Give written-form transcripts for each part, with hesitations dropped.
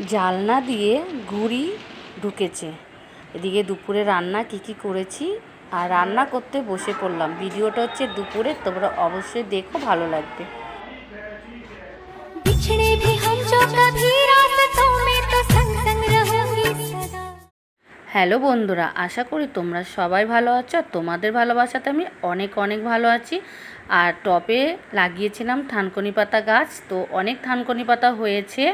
জানলা দিয়ে ঘুড়ি ঢুকেছে। এদিকে দুপুরে রান্না কি করেছি আর রান্না করতে বসে পড়লাম। ভিডিওটা হচ্ছে দুপুরে, তোমরা অবশ্যই দেখো, ভালো লাগবে। হ্যালো বন্ধুরা, আশা করি তোমরা সবাই ভালো আছো। আর তোমাদের ভালোবাসাতে আমি অনেক অনেক ভালো আছি। আর টবে লাগিয়েছিলাম থানকুনি পাতা গাছ, তো অনেক থানকুনি পাতা হয়েছে,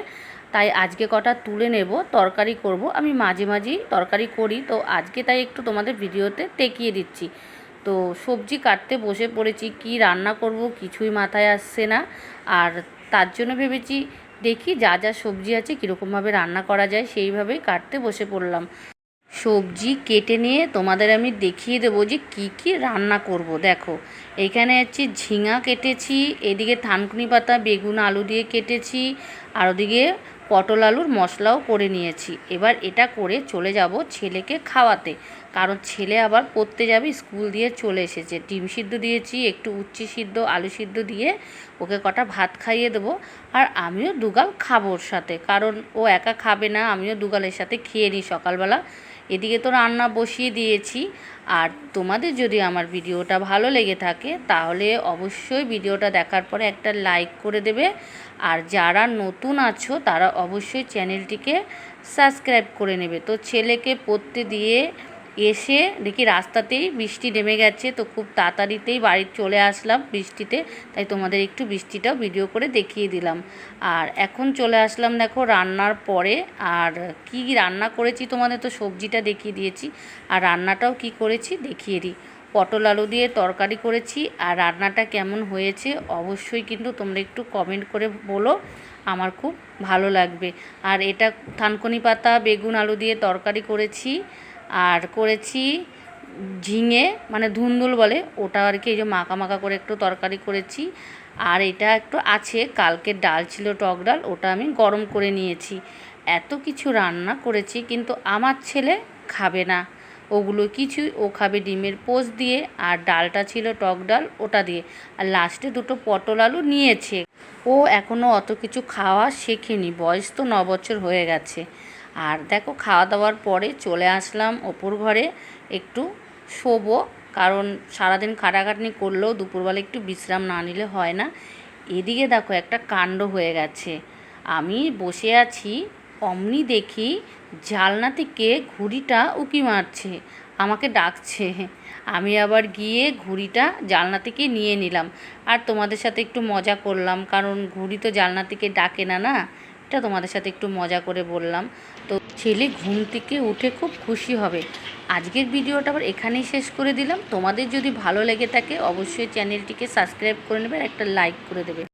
তাই আজকে কটা তুলে নেব, তরকারি করব। আমি মাঝে মাঝেই তরকারি করি, তো আজকে তাই একটু তোমাদের ভিডিওতে দেখিয়ে দিচ্ছি। তো সবজি কাটতে বসে পড়েছি, কি রান্না করব কিছুই মাথায় আসছে না। আর তার জন্য ভেবেছি দেখি যা যা সবজি আছে কীরকমভাবে রান্না করা যায়, সেইভাবেই কাটতে বসে পড়লাম। সবজি কেটে নিয়ে তোমাদের আমি দেখিয়ে দেবো যে কি রান্না করব। দেখো, এখানে হচ্ছে ঝিঙা কেটেছি, এদিকে থানকুনি পাতা বেগুন আলু দিয়ে কেটেছি, আর ওদিকে পটল আলুর মশলাও করে নিয়েছি। এবার এটা করে চলে যাব ছেলেকে খাওয়াতে, কারণ ছেলে আবার পড়তে যাবে, স্কুল দিয়ে চলে এসেছে। ডিম সিদ্ধ দিয়েছি, একটু উচ্ছে সিদ্ধ আলু সিদ্ধ দিয়ে ওকে কটা ভাত খাইয়ে দেবো। আর আমিও দুগাল খাবো ওর সাথে, কারণ ও একা খাবে না, আমিও দুগালের সাথে খেয়ে নিই সকালবেলা। এদিকে তো রান্না বসিয়ে দিয়েছি। আর তোমাদের যদি আমার ভিডিওটা ভালো লেগে থাকে তাহলে অবশ্যই ভিডিওটা দেখার পরে একটা লাইক করে দেবে। আর যারা নতুন আছো তারা অবশ্যই চ্যানেলটিকে সাবস্ক্রাইব করে নেবে। তো ছেলেকে পড়তে দিয়ে এসে দেখি রাস্তাতেই বৃষ্টি নেমে গেছে, তো খুব তাড়াতাড়িতেই বাড়ি চলে আসলাম বৃষ্টিতে, তাই তোমাদের একটু বৃষ্টিটাও ভিডিও করে দেখিয়ে দিলাম। আর এখন চলে আসলাম দেখো রান্নার পরে। আর কি রান্না করেছি তোমাদের তো সবজিটা দেখিয়ে দিয়েছি, আর রান্নাটাও কি করেছি দেখিয়ে দিই। পটল আলু দিয়ে তরকারি করেছি। আর রান্নাটা কেমন হয়েছে অবশ্যই কিন্তু তোমরা একটু কমেন্ট করে বলো, আমার খুব ভালো লাগবে। আর এটা থানকুনি পাতা বেগুন আলু দিয়ে তরকারি করেছি। আর করেছি ঝিঙে, মানে ধুন্দুল বলে ওটা আর কি, এই যে মাখা মাখা করে একটু তরকারি করেছি। আর এটা একটু আছে, কালকের ডাল ছিল টক ডাল, ওটা আমি গরম করে নিয়েছি। এত কিছু রান্না করেছি, কিন্তু আমার ছেলে খাবে না ওগুলো কিছুই। ও খাবে ডিমের পোস্ট দিয়ে, আর ডালটা ছিল টক ডাল ওটা দিয়ে, আর লাস্টে দুটো পটল আলু নিয়েছে। ও এখনও অত কিছু খাওয়া শেখেনি, বয়স তো 9 বছর হয়ে গেছে। আর দেখো খাওয়া দাওয়ার পরে চলে আসলাম ওপর ঘরে একটু শোবো, কারণ সারাদিন খাটাখাটনি করলেও দুপুরবেলা একটু বিশ্রাম না নিলে হয় না। এদিকে দেখো একটা কাণ্ড হয়ে গেছে। আমি বসে আছি, অমনি দেখি জানলা থেকে ঘুড়িটা উঁকি মারছে, আমাকে ডাকছে। আমি আবার গিয়ে ঘুড়িটা জানলা থেকে নিয়ে নিলাম, আর তোমাদের সাথে একটু মজা করলাম, কারণ ঘুড়ি তো জানলা থেকে ডাকে না, না, এটা তোমাদের সাথে একটু মজা করে বললাম। তো ছেলে ঘুম থেকে উঠে খুব খুশি হবে। আজকের ভিডিওটা আবার এখানেই শেষ করে দিলাম। তোমাদের যদি ভালো লেগে থাকে অবশ্যই চ্যানেলটিকে সাবস্ক্রাইব করে নেবে আর একটা লাইক করে দেবে।